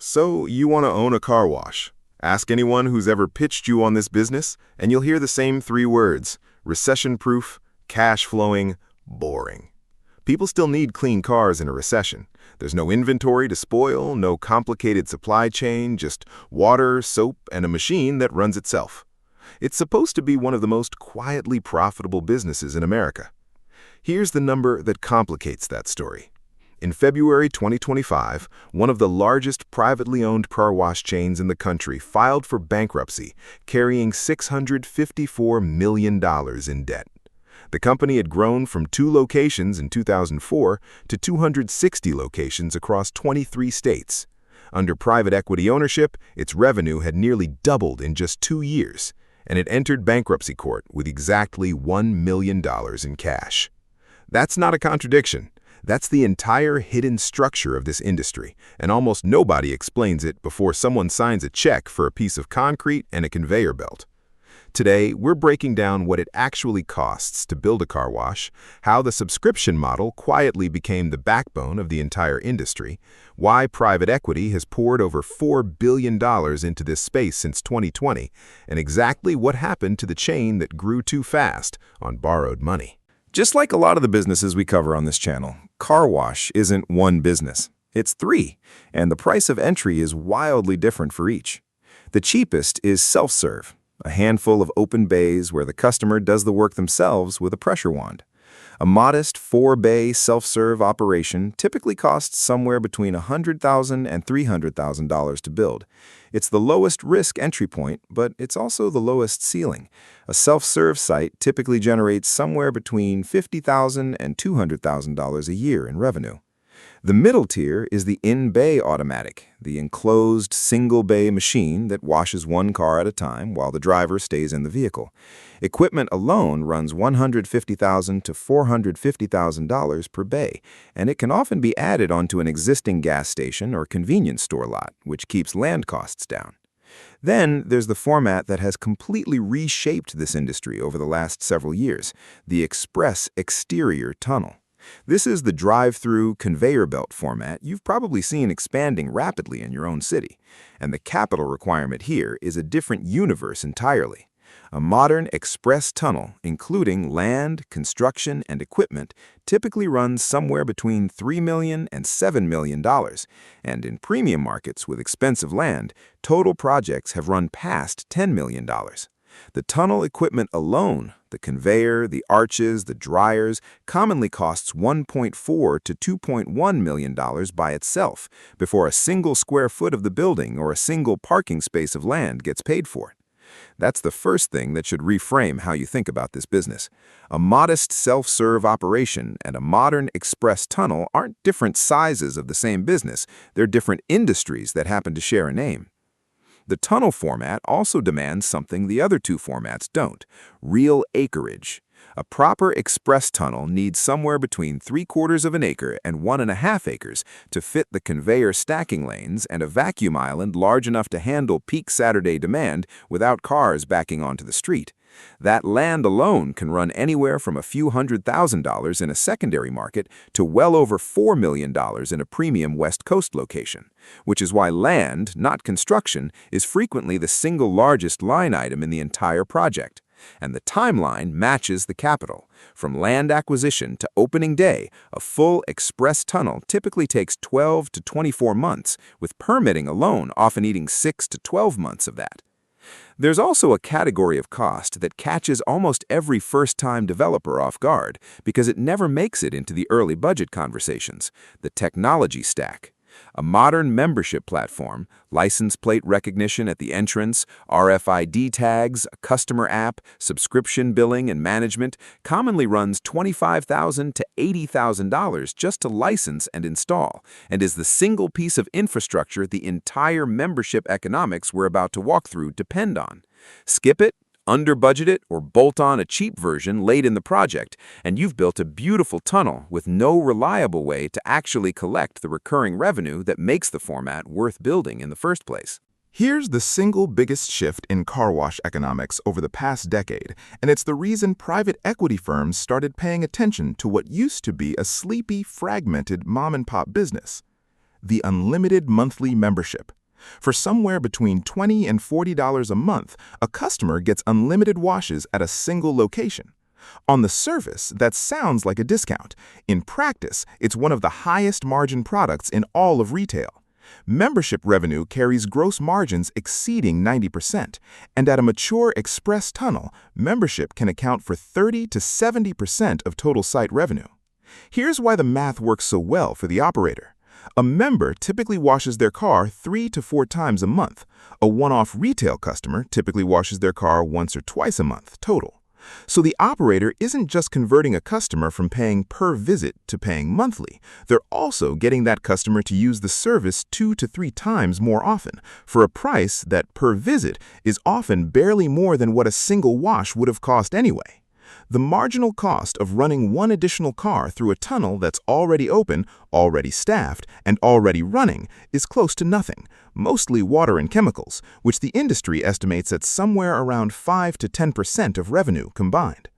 So you want to own a car wash. Ask anyone who's ever pitched you on this business, and you'll hear the same three words: recession-proof, cash-flowing, boring. People still need clean cars in a recession. There's no inventory to spoil, no complicated supply chain, just water, soap, and a machine that runs itself. It's supposed to be one of the most quietly profitable businesses in America. Here's the number that complicates that story. In February 2025, one of the largest privately owned car wash chains in the country filed for bankruptcy, carrying $654 million in debt. The company had grown from 2 locations in 2004 to 260 locations across 23 states. Under private equity ownership, its revenue had nearly doubled in just 2 years, and it entered bankruptcy court with exactly $1 million in cash. That's not a contradiction. That's the entire hidden structure of this industry, and almost nobody explains it before someone signs a check for a piece of concrete and a conveyor belt. Today, we're breaking down what it actually costs to build a car wash, how the subscription model quietly became the backbone of the entire industry, why private equity has poured over $4 billion into this space since 2020, and exactly what happened to the chain that grew too fast on borrowed money. Just like a lot of the businesses we cover on this channel, car wash isn't one business. It's 3, and the price of entry is wildly different for each. The cheapest is self-serve, a handful of open bays where the customer does the work themselves with a pressure wand. A modest 4-bay self-serve operation typically costs somewhere between $100,000 and $300,000 to build. It's the lowest risk entry point, but it's also the lowest ceiling. A self-serve site typically generates somewhere between $50,000 and $200,000 a year in revenue. The middle tier is the in-bay automatic, the enclosed single-bay machine that washes one car at a time while the driver stays in the vehicle. Equipment alone runs $150,000 to $450,000 per bay, and it can often be added onto an existing gas station or convenience store lot, which keeps land costs down. Then there's the format that has completely reshaped this industry over the last several years, the express exterior tunnel. This is the drive-through conveyor belt format you've probably seen expanding rapidly in your own city. And the capital requirement here is a different universe entirely. A modern express tunnel, including land, construction, and equipment, typically runs somewhere between $3 million and $7 million. And in premium markets with expensive land, total projects have run past $10 million. The tunnel equipment alone, the conveyor, the arches, the dryers, commonly costs $1.4 to $2.1 million by itself before a single square foot of the building or a single parking space of land gets paid for. That's the first thing that should reframe how you think about this business. A modest self-serve operation and a modern express tunnel aren't different sizes of the same business. They're different industries that happen to share a name. The tunnel format also demands something the other 2 formats don't: real acreage. A proper express tunnel needs somewhere between 3/4 of an acre and 1.5 acres to fit the conveyor stacking lanes and a vacuum island large enough to handle peak Saturday demand without cars backing onto the street. That land alone can run anywhere from a few $100,000 in a secondary market to well over $4 million in a premium West Coast location, which is why land, not construction, is frequently the single largest line item in the entire project. And the timeline matches the capital. From land acquisition to opening day, a full express tunnel typically takes 12 to 24 months, with permitting alone often eating 6 to 12 months of that. There's also a category of cost that catches almost every first-time developer off guard because it never makes it into the early budget conversations: the technology stack. A modern membership platform, license plate recognition at the entrance, RFID tags, a customer app, subscription billing and management commonly runs $25,000 to $80,000 just to license and install, and is the single piece of infrastructure the entire membership economics we're about to walk through depend on. Skip it, under-budget it, or bolt on a cheap version late in the project, and you've built a beautiful tunnel with no reliable way to actually collect the recurring revenue that makes the format worth building in the first place. Here's the single biggest shift in car wash economics over the past decade, and it's the reason private equity firms started paying attention to what used to be a sleepy, fragmented mom-and-pop business: the unlimited monthly membership. For somewhere between $20 and $40 a month, a customer gets unlimited washes at a single location. On the surface, that sounds like a discount. In practice, it's one of the highest margin products in all of retail. Membership revenue carries gross margins exceeding 90%, and at a mature express tunnel, membership can account for 30 to 70% of total site revenue. Here's why the math works so well for the operator. A member typically washes their car 3 to 4 times a month. A one-off retail customer typically washes their car once or twice a month total. So the operator isn't just converting a customer from paying per visit to paying monthly. They're also getting that customer to use the service 2 to 3 times more often, for a price that per visit is often barely more than what a single wash would have cost anyway. The marginal cost of running one additional car through a tunnel that's already open, already staffed, and already running is close to nothing, mostly water and chemicals, which the industry estimates at somewhere around 5 to 10% of revenue combined.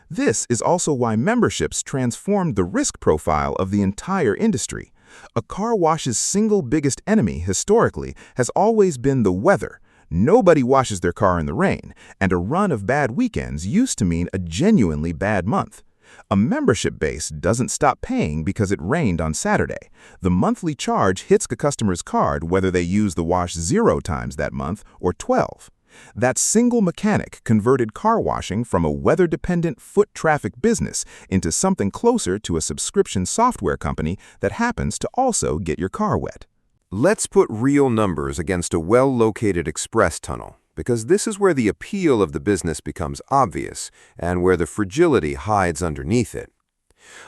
This is also why memberships transformed the risk profile of the entire industry. A car wash's single biggest enemy historically has always been the weather. Nobody washes their car in the rain, and a run of bad weekends used to mean a genuinely bad month. A membership base doesn't stop paying because it rained on Saturday. The monthly charge hits the customer's card whether they use the wash 0 times that month or 12. That single mechanic converted car washing from a weather-dependent foot traffic business into something closer to a subscription software company that happens to also get your car wet. Let's put real numbers against a well-located express tunnel, because this is where the appeal of the business becomes obvious and where the fragility hides underneath it.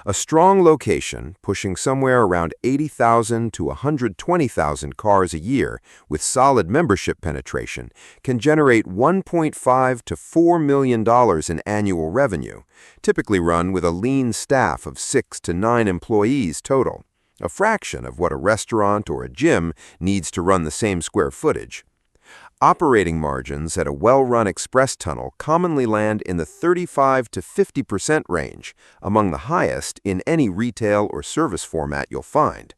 A strong location, pushing somewhere around 80,000 to 120,000 cars a year with solid membership penetration, can generate $1.5 to $4 million in annual revenue, typically run with a lean staff of 6 to 9 employees total. A fraction of what a restaurant or a gym needs to run the same square footage. Operating margins at a well-run express tunnel commonly land in the 35 to 50% range, among the highest in any retail or service format you'll find.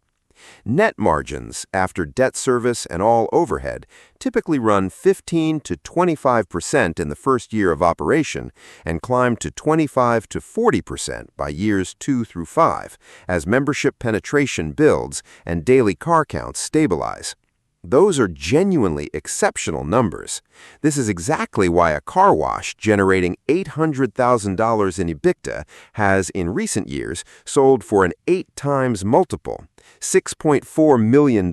Net margins, after debt service and all overhead, typically run 15 to 25% in the first year of operation and climb to 25 to 40% by years 2 through 5 as membership penetration builds and daily car counts stabilize. Those are genuinely exceptional numbers. This is exactly why a car wash generating $800,000 in EBITDA has, in recent years, sold for an 8 times multiple, $6.4 million,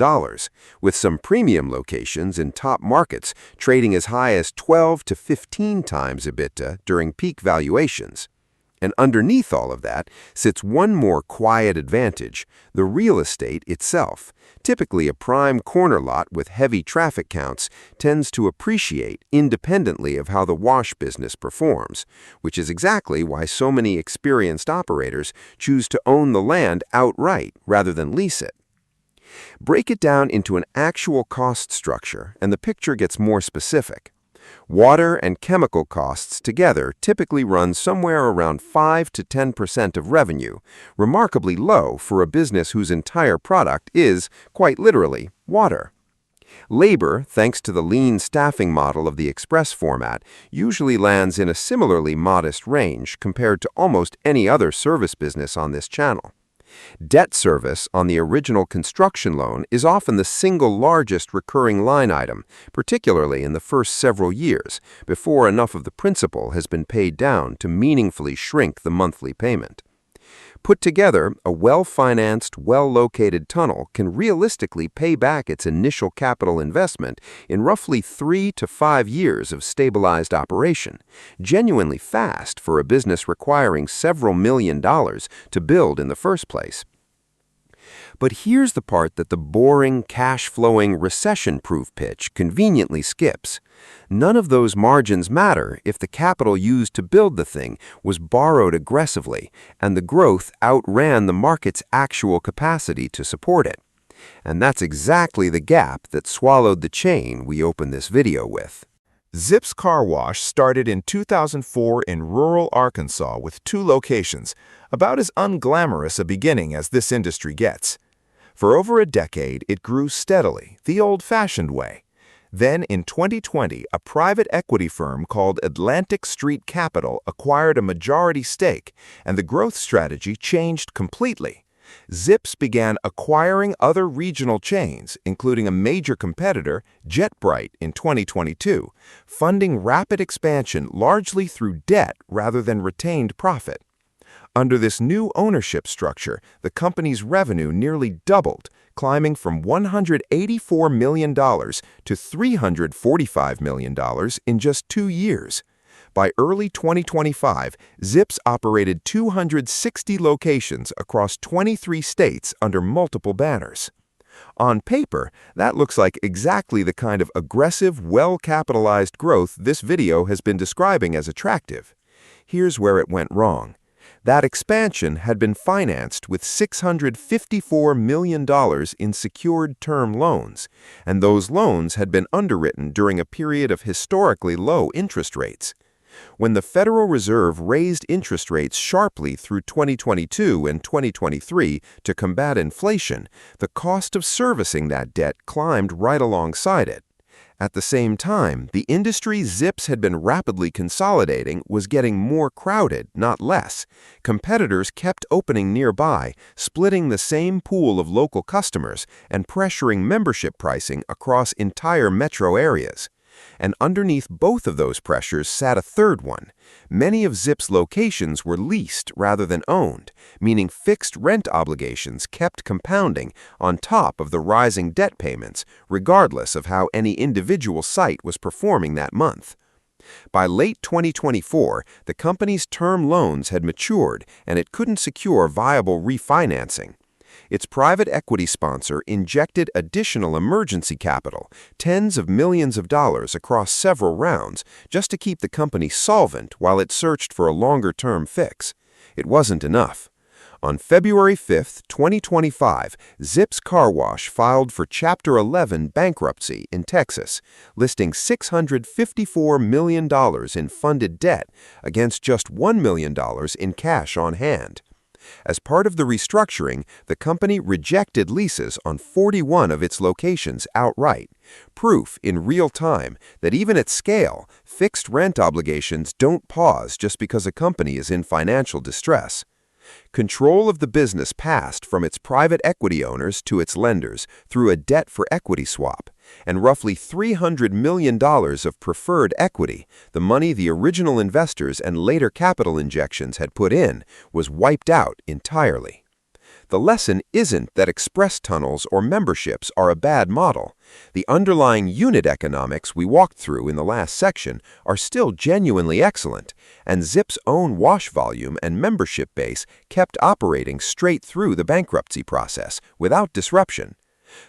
with some premium locations in top markets trading as high as 12 to 15 times EBITDA during peak valuations. And underneath all of that sits one more quiet advantage, the real estate itself. Typically, a prime corner lot with heavy traffic counts tends to appreciate independently of how the wash business performs, which is exactly why so many experienced operators choose to own the land outright rather than lease it. Break it down into an actual cost structure, and the picture gets more specific. Water and chemical costs together typically run somewhere around 5 to 10% of revenue, remarkably low for a business whose entire product is, quite literally, water. Labor, thanks to the lean staffing model of the express format, usually lands in a similarly modest range compared to almost any other service business on this channel. Debt service on the original construction loan is often the single largest recurring line item, particularly in the first several years, before enough of the principal has been paid down to meaningfully shrink the monthly payment. Put together, a well-financed, well-located tunnel can realistically pay back its initial capital investment in roughly 3 to 5 years of stabilized operation, genuinely fast for a business requiring several million dollars to build in the first place. But here's the part that the boring, cash-flowing, recession-proof pitch conveniently skips. None of those margins matter if the capital used to build the thing was borrowed aggressively and the growth outran the market's actual capacity to support it. And that's exactly the gap that swallowed the chain we opened this video with. Zips Car Wash started in 2004 in rural Arkansas with 2 locations, about as unglamorous a beginning as this industry gets. For over a decade, it grew steadily, the old-fashioned way. Then, in 2020, a private equity firm called Atlantic Street Capital acquired a majority stake, and the growth strategy changed completely. Zips began acquiring other regional chains, including a major competitor, JetBrite, in 2022, funding rapid expansion largely through debt rather than retained profit. Under this new ownership structure, the company's revenue nearly doubled, climbing from $184 million to $345 million in just 2 years. By early 2025, Zips operated 260 locations across 23 states under multiple banners. On paper, that looks like exactly the kind of aggressive, well-capitalized growth this video has been describing as attractive. Here's where it went wrong. That expansion had been financed with $654 million in secured term loans, and those loans had been underwritten during a period of historically low interest rates. When the Federal Reserve raised interest rates sharply through 2022 and 2023 to combat inflation, the cost of servicing that debt climbed right alongside it. At the same time, the industry Zips had been rapidly consolidating was getting more crowded, not less. Competitors kept opening nearby, splitting the same pool of local customers and pressuring membership pricing across entire metro areas. And underneath both of those pressures sat a third one. Many of Zips' locations were leased rather than owned, meaning fixed rent obligations kept compounding on top of the rising debt payments, regardless of how any individual site was performing that month. By late 2024, the company's term loans had matured and it couldn't secure viable refinancing. Its private equity sponsor injected additional emergency capital, tens of millions of dollars across several rounds, just to keep the company solvent while it searched for a longer-term fix. It wasn't enough. On February 5, 2025, Zips Car Wash filed for Chapter 11 bankruptcy in Texas, listing $654 million in funded debt against just $1 million in cash on hand. As part of the restructuring, the company rejected leases on 41 of its locations outright, proof in real time that even at scale, fixed rent obligations don't pause just because a company is in financial distress. Control of the business passed from its private equity owners to its lenders through a debt-for-equity swap, and roughly $300 million of preferred equity, the money the original investors and later capital injections had put in, was wiped out entirely. The lesson isn't that express tunnels or memberships are a bad model. The underlying unit economics we walked through in the last section are still genuinely excellent, and Zips' own wash volume and membership base kept operating straight through the bankruptcy process without disruption.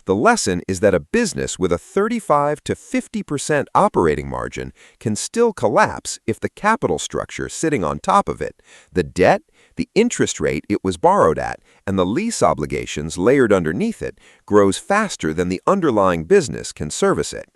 The lesson is that a business with a 35 to 50% operating margin can still collapse if the capital structure sitting on top of it, the debt, the interest rate it was borrowed at, and the lease obligations layered underneath it, grows faster than the underlying business can service it.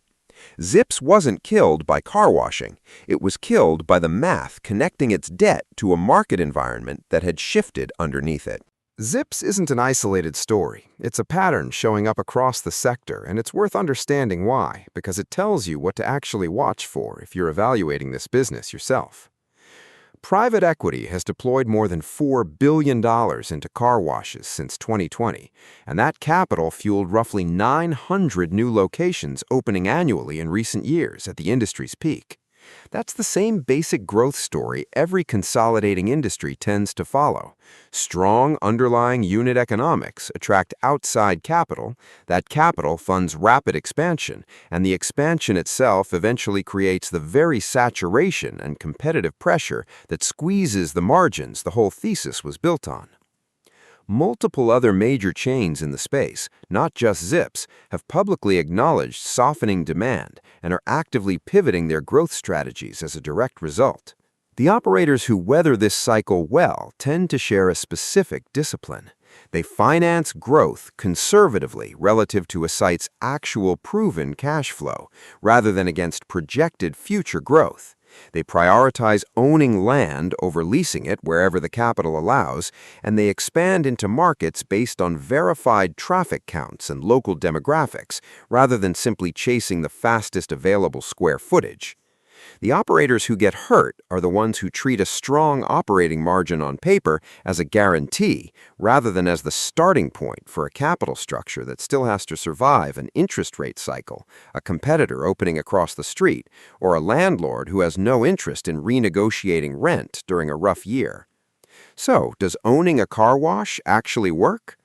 Zips wasn't killed by car washing. It was killed by the math connecting its debt to a market environment that had shifted underneath it. Zips isn't an isolated story. It's a pattern showing up across the sector, and it's worth understanding why, because it tells you what to actually watch for if you're evaluating this business yourself. Private equity has deployed more than $4 billion into car washes since 2020, and that capital fueled roughly 900 new locations opening annually in recent years at the industry's peak. That's the same basic growth story every consolidating industry tends to follow. Strong underlying unit economics attract outside capital, that capital funds rapid expansion, and the expansion itself eventually creates the very saturation and competitive pressure that squeezes the margins the whole thesis was built on. Multiple other major chains in the space, not just Zips, have publicly acknowledged softening demand and are actively pivoting their growth strategies as a direct result. The operators who weather this cycle well tend to share a specific discipline. They finance growth conservatively relative to a site's actual proven cash flow, rather than against projected future growth. They prioritize owning land over leasing it wherever the capital allows, and they expand into markets based on verified traffic counts and local demographics, rather than simply chasing the fastest available square footage. The operators who get hurt are the ones who treat a strong operating margin on paper as a guarantee rather than as the starting point for a capital structure that still has to survive an interest rate cycle, a competitor opening across the street, or a landlord who has no interest in renegotiating rent during a rough year. So, does owning a car wash actually work?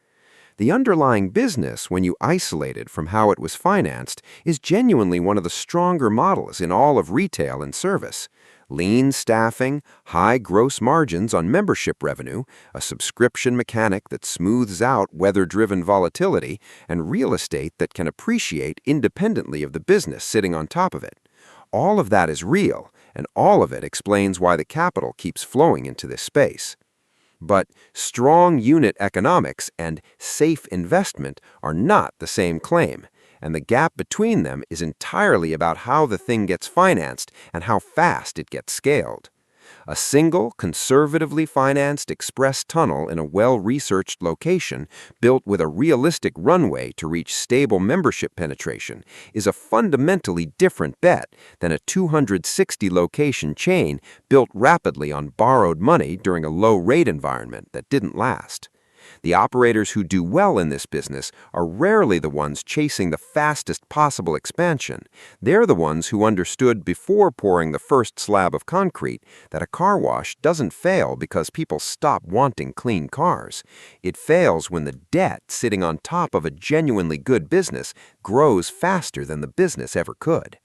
The underlying business, when you isolate it from how it was financed, is genuinely one of the stronger models in all of retail and service. Lean staffing, high gross margins on membership revenue, a subscription mechanic that smooths out weather-driven volatility, and real estate that can appreciate independently of the business sitting on top of it. All of that is real, and all of it explains why the capital keeps flowing into this space. But strong unit economics and safe investment are not the same claim, and the gap between them is entirely about how the thing gets financed and how fast it gets scaled. A single, conservatively financed express tunnel in a well-researched location, built with a realistic runway to reach stable membership penetration, is a fundamentally different bet than a 260-location chain built rapidly on borrowed money during a low-rate environment that didn't last. The operators who do well in this business are rarely the ones chasing the fastest possible expansion. They're the ones who understood before pouring the first slab of concrete that a car wash doesn't fail because people stop wanting clean cars. It fails when the debt sitting on top of a genuinely good business grows faster than the business ever could.